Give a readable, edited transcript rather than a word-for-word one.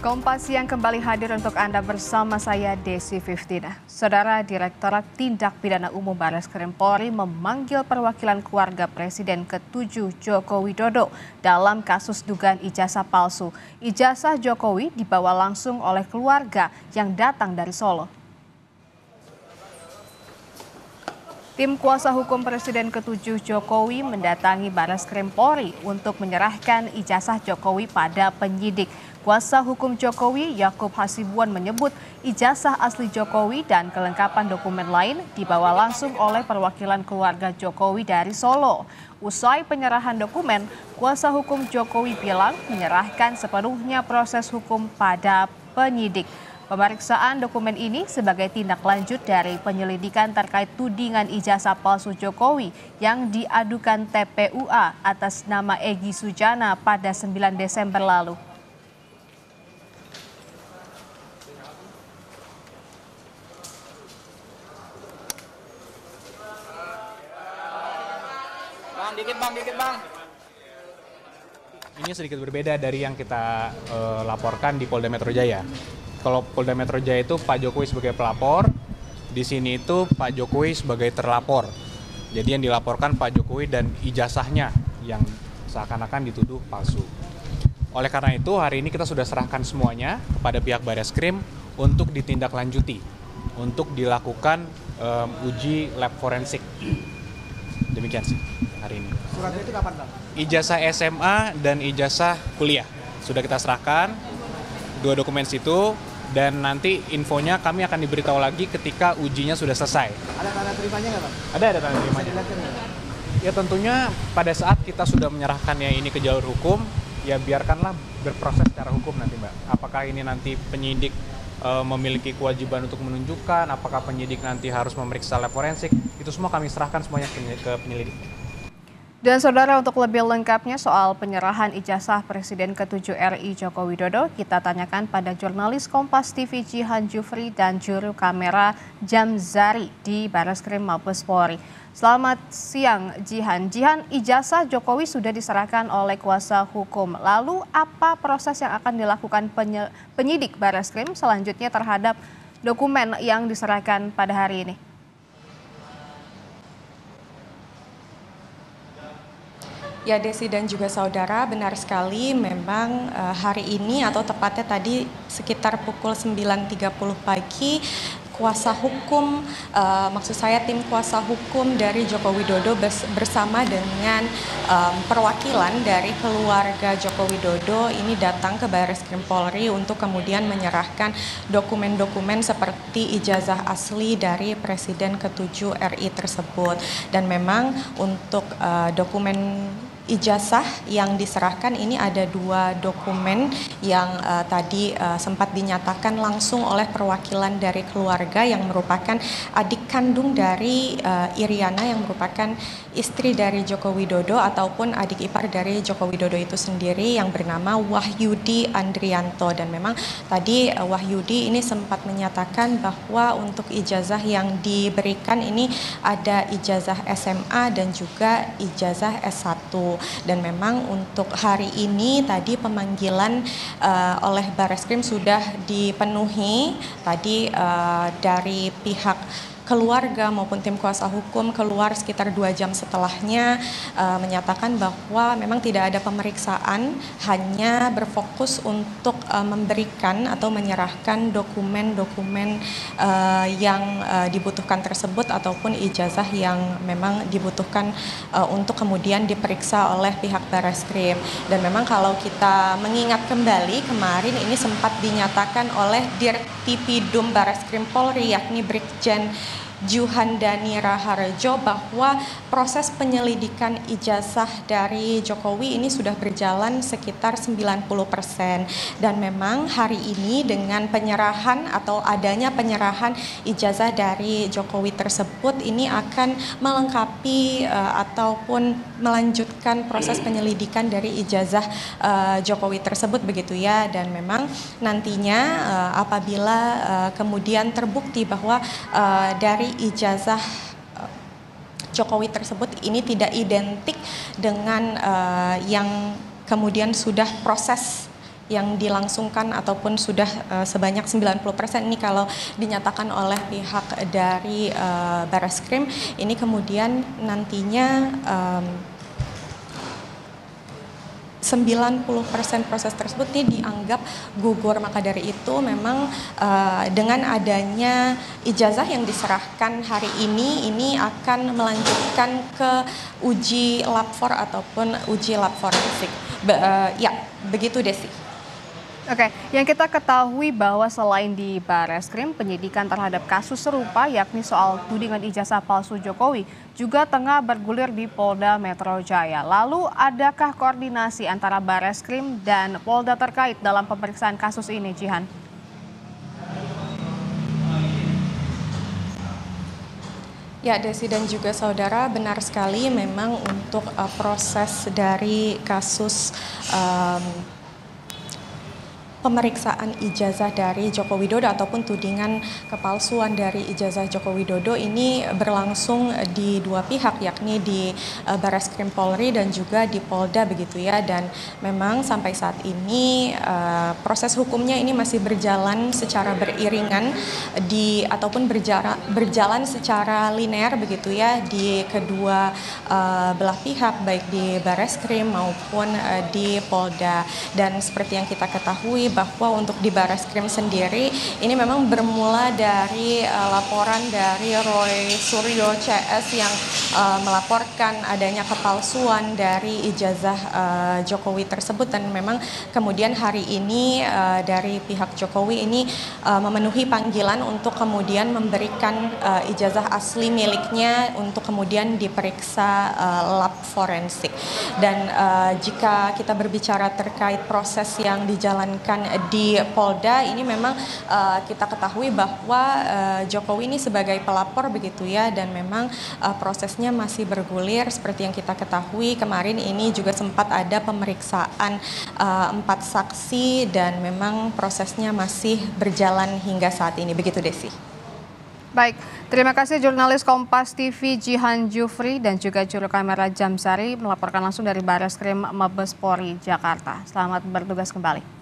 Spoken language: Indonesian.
Kompas yang kembali hadir untuk Anda bersama saya Desi Fiftina. Saudara Direktorat Tindak Pidana Umum Barreskrim Polri memanggil perwakilan keluarga Presiden ke-7 Joko Widodo dalam kasus dugaan ijazah palsu. Ijazah Jokowi dibawa langsung oleh keluarga yang datang dari Solo. Tim kuasa hukum Presiden ke-7 Jokowi mendatangi Barreskrim Polri untuk menyerahkan ijazah Jokowi pada penyidik. Kuasa hukum Jokowi Yakub Hasibuan menyebut ijazah asli Jokowi dan kelengkapan dokumen lain dibawa langsung oleh perwakilan keluarga Jokowi dari Solo. Usai penyerahan dokumen, kuasa hukum Jokowi bilang menyerahkan sepenuhnya proses hukum pada penyidik. Pemeriksaan dokumen ini sebagai tindak lanjut dari penyelidikan terkait tudingan ijazah palsu Jokowi yang diadukan TPUA atas nama Egy Sujana pada 9 Desember lalu. Dikit bang. Ini sedikit berbeda dari yang kita laporkan di Polda Metro Jaya. Kalau Polda Metro Jaya itu Pak Jokowi sebagai pelapor, di sini itu Pak Jokowi sebagai terlapor. Jadi yang dilaporkan Pak Jokowi dan ijazahnya yang seakan-akan dituduh palsu. Oleh karena itu hari ini kita sudah serahkan semuanya kepada pihak Barreskrim untuk ditindaklanjuti, untuk dilakukan uji lab forensik. Demikian sih hari ini. Suratnya itu kapan, Bang? Ijazah SMA dan ijazah kuliah sudah kita serahkan, 2 dokumen situ, dan nanti infonya kami akan diberitahu lagi ketika ujinya sudah selesai. Ada tanda terimanya nggak, Bang? Ada tanda terimanya. Ya tentunya pada saat kita sudah menyerahkannya ini ke jalur hukum, ya biarkanlah berproses secara hukum nanti, Mbak. Apakah ini nanti penyidik memiliki kewajiban untuk menunjukkan, apakah penyidik nanti harus memeriksa lab forensik, itu semua kami serahkan semuanya ke penyelidik. Dan saudara, untuk lebih lengkapnya soal penyerahan ijazah Presiden ke-7 RI Joko Widodo, kita tanyakan pada jurnalis Kompas TV Jihan Jufri dan juru kamera Jamzari di Barreskrim Mabes Polri. Selamat siang Jihan. Jihan, ijazah Jokowi sudah diserahkan oleh kuasa hukum. Lalu apa proses yang akan dilakukan penyidik Barreskrim selanjutnya terhadap dokumen yang diserahkan pada hari ini? Ya Desi dan juga saudara, benar sekali memang hari ini atau tepatnya tadi sekitar pukul 9.30 pagi kuasa hukum, maksud saya tim kuasa hukum dari Joko Widodo bersama dengan perwakilan dari keluarga Joko Widodo ini datang ke Barreskrim Polri untuk kemudian menyerahkan dokumen-dokumen seperti ijazah asli dari Presiden ke-7 RI tersebut. Dan memang untuk dokumen ijazah yang diserahkan ini ada 2 dokumen yang tadi sempat dinyatakan langsung oleh perwakilan dari keluarga yang merupakan adik kandung dari Iriana yang merupakan istri dari Joko Widodo ataupun adik ipar dari Joko Widodo itu sendiri yang bernama Wahyudi Andrianto. Dan memang tadi Wahyudi ini sempat menyatakan bahwa untuk ijazah yang diberikan ini ada ijazah SMA dan juga ijazah S1. Dan memang untuk hari ini tadi pemanggilan oleh Barreskrim sudah dipenuhi tadi dari pihak keluarga maupun tim kuasa hukum keluar sekitar 2 jam setelahnya menyatakan bahwa memang tidak ada pemeriksaan, hanya berfokus untuk memberikan atau menyerahkan dokumen-dokumen yang dibutuhkan tersebut ataupun ijazah yang memang dibutuhkan untuk kemudian diperiksa oleh pihak Barreskrim. Dan memang kalau kita mengingat kembali kemarin ini sempat dinyatakan oleh Dirtipidum Barreskrim Polri yakni Brigjen Juhandani Raharjo bahwa proses penyelidikan ijazah dari Jokowi ini sudah berjalan sekitar 90%. Dan memang hari ini dengan penyerahan atau adanya penyerahan ijazah dari Jokowi tersebut ini akan melengkapi ataupun melanjutkan proses penyelidikan dari ijazah Jokowi tersebut begitu ya. Dan memang nantinya apabila kemudian terbukti bahwa dari ijazah Jokowi tersebut ini tidak identik dengan yang kemudian sudah proses yang dilangsungkan ataupun sudah sebanyak 90% ini kalau dinyatakan oleh pihak dari Barreskrim, ini kemudian nantinya 90% proses tersebut ini dianggap gugur. Maka dari itu memang dengan adanya ijazah yang diserahkan hari ini akan melanjutkan ke uji lab 4 ataupun uji lab forensik. Ya, begitu Desi. Oke, yang kita ketahui bahwa selain di Barreskrim, penyidikan terhadap kasus serupa yakni soal tudingan ijazah palsu Jokowi juga tengah bergulir di Polda Metro Jaya. Lalu adakah koordinasi antara Barreskrim dan Polda terkait dalam pemeriksaan kasus ini, Jihan? Ya, Desi dan juga saudara, benar sekali memang untuk proses dari kasus pemeriksaan ijazah dari Joko Widodo ataupun tudingan kepalsuan dari ijazah Joko Widodo ini berlangsung di dua pihak, yakni di Barreskrim Polri dan juga di Polda begitu ya. Dan memang sampai saat ini proses hukumnya ini masih berjalan secara beriringan ataupun berjalan secara linear begitu ya di kedua belah pihak, baik di Barreskrim maupun di Polda. Dan seperti yang kita ketahui bahwa untuk di Barreskrim sendiri ini memang bermula dari laporan dari Roy Suryo CS yang melaporkan adanya kepalsuan dari ijazah Jokowi tersebut, dan memang kemudian hari ini dari pihak Jokowi ini memenuhi panggilan untuk kemudian memberikan ijazah asli miliknya untuk kemudian diperiksa lab forensik. Dan jika kita berbicara terkait proses yang dijalankan di Polda, ini memang kita ketahui bahwa Jokowi ini sebagai pelapor begitu ya, dan memang prosesnya masih bergulir. Seperti yang kita ketahui kemarin ini juga sempat ada pemeriksaan 4 saksi dan memang prosesnya masih berjalan hingga saat ini. Begitu Desi. Baik, terima kasih jurnalis Kompas TV Jihan Jufri dan juga juru kamera Jamsari melaporkan langsung dari Barreskrim Mabes Polri Jakarta. Selamat bertugas kembali.